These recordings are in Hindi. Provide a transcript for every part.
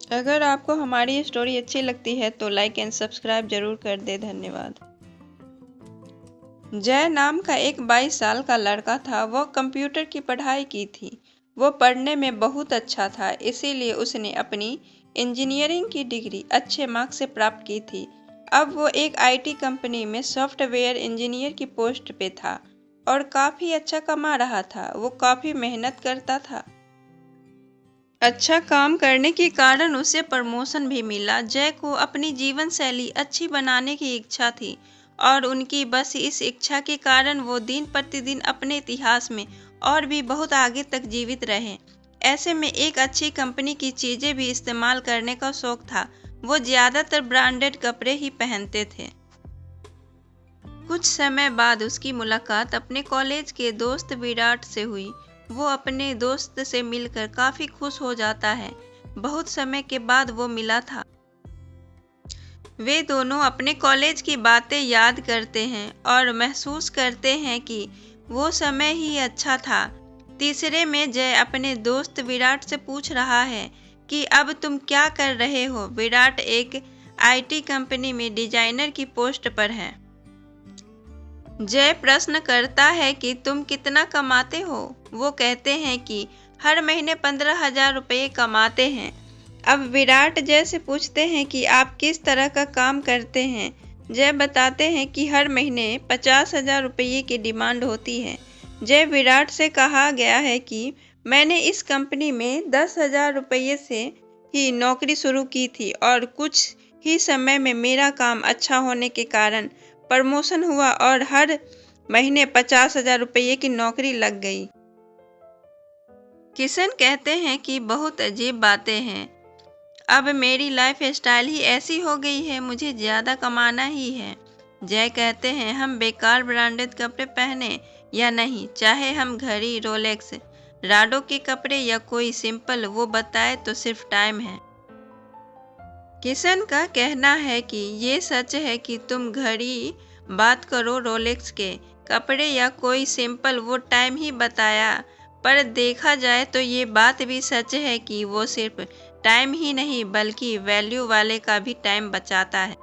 अगर आपको हमारी स्टोरी अच्छी लगती है तो लाइक एंड सब्सक्राइब जरूर कर दे। धन्यवाद। जय नाम का एक 22 साल का लड़का था। वह कंप्यूटर की पढ़ाई की थी। वो पढ़ने में बहुत अच्छा था, इसीलिए उसने अपनी इंजीनियरिंग की डिग्री अच्छे मार्क्स से प्राप्त की थी। अब वो एक आईटी कंपनी में सॉफ्टवेयर इंजीनियर की पोस्ट पे था और काफ़ी अच्छा कमा रहा था। वो काफ़ी मेहनत करता था। अच्छा काम करने के कारण उसे प्रमोशन भी मिला। जय को अपनी जीवन शैली अच्छी बनाने की इच्छा थी और उनकी बस इस इच्छा के कारण वो दिन प्रतिदिन अपने इतिहास में और भी बहुत आगे तक जीवित रहे। ऐसे में एक अच्छी कंपनी की चीज़ें भी इस्तेमाल करने का शौक था। वो ज़्यादातर ब्रांडेड कपड़े ही पहनते थे। कुछ समय बाद उसकी मुलाकात अपने कॉलेज के दोस्त विराट से हुई। वो अपने दोस्त से मिलकर काफ़ी खुश हो जाता है। बहुत समय के बाद वो मिला था। वे दोनों अपने कॉलेज की बातें याद करते हैं और महसूस करते हैं कि वो समय ही अच्छा था। तीसरे में जय अपने दोस्त विराट से पूछ रहा है कि अब तुम क्या कर रहे हो। विराट एक आईटी कंपनी में डिजाइनर की पोस्ट पर है। जय प्रश्न करता है कि तुम कितना कमाते हो। वो कहते हैं कि हर महीने 15,000 रुपये कमाते हैं। अब विराट जय से पूछते हैं कि आप किस तरह का काम करते हैं। जय बताते हैं कि हर महीने 50,000 रुपये की डिमांड होती है। जय विराट से कहा गया है कि मैंने इस कंपनी में 10,000 रुपये से ही नौकरी शुरू की थी और कुछ ही समय में मेरा काम अच्छा होने के कारण प्रमोशन हुआ और हर महीने 50,000 रुपये की नौकरी लग गई। किशन कहते हैं कि बहुत अजीब बातें हैं। अब मेरी लाइफ स्टाइल ही ऐसी हो गई है, मुझे ज़्यादा कमाना ही है। जय कहते हैं हम बेकार ब्रांडेड कपड़े पहने या नहीं, चाहे हम घड़ी, रोलेक्स, राडो के कपड़े या कोई सिंपल, वो बताए तो सिर्फ टाइम है। किशन का कहना है कि ये सच है कि तुम घड़ी बात करो, रोलेक्स के कपड़े या कोई सिंपल, वो टाइम ही बताया। पर देखा जाए तो ये बात भी सच है कि वो सिर्फ टाइम ही नहीं बल्कि वैल्यू वाले का भी टाइम बचाता है।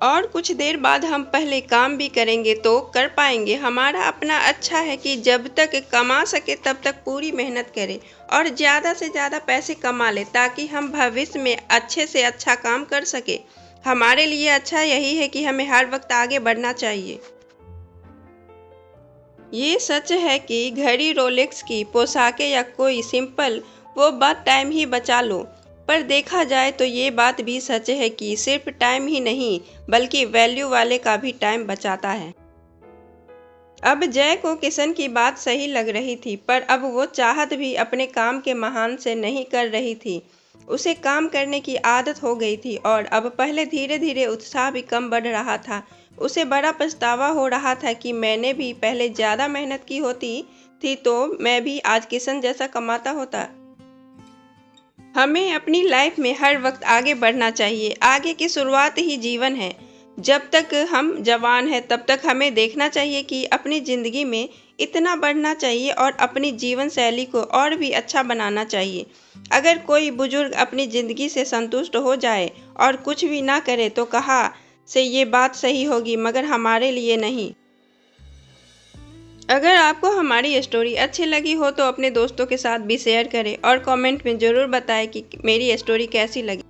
और कुछ देर बाद हम पहले काम भी करेंगे तो कर पाएंगे। हमारा अपना अच्छा है कि जब तक कमा सके तब तक पूरी मेहनत करें और ज़्यादा से ज़्यादा पैसे कमा ले ताकि हम भविष्य में अच्छे से अच्छा काम कर सके। हमारे लिए अच्छा यही है कि हमें हर वक्त आगे बढ़ना चाहिए। ये सच है कि घड़ी, रोलेक्स की पोशाकें या कोई सिंपल, वो बात टाइम ही बचा लो। पर देखा जाए तो ये बात भी सच है कि सिर्फ टाइम ही नहीं बल्कि वैल्यू वाले का भी टाइम बचाता है। अब जय को किशन की बात सही लग रही थी, पर अब वो चाहत भी अपने काम के महान से नहीं कर रही थी। उसे काम करने की आदत हो गई थी और अब पहले धीरे धीरे उत्साह भी कम बढ़ रहा था। उसे बड़ा पछतावा हो रहा था कि मैंने भी पहले ज़्यादा मेहनत की होती थी तो मैं भी आज किशन जैसा कमाता होता। हमें अपनी लाइफ में हर वक्त आगे बढ़ना चाहिए। आगे की शुरुआत ही जीवन है। जब तक हम जवान हैं तब तक हमें देखना चाहिए कि अपनी ज़िंदगी में इतना बढ़ना चाहिए और अपनी जीवन शैली को और भी अच्छा बनाना चाहिए। अगर कोई बुजुर्ग अपनी ज़िंदगी से संतुष्ट हो जाए और कुछ भी ना करे तो कहा से ये बात सही होगी, मगर हमारे लिए नहीं। अगर आपको हमारी स्टोरी अच्छी लगी हो तो अपने दोस्तों के साथ भी शेयर करें और कमेंट में ज़रूर बताएं कि मेरी स्टोरी कैसी लगी।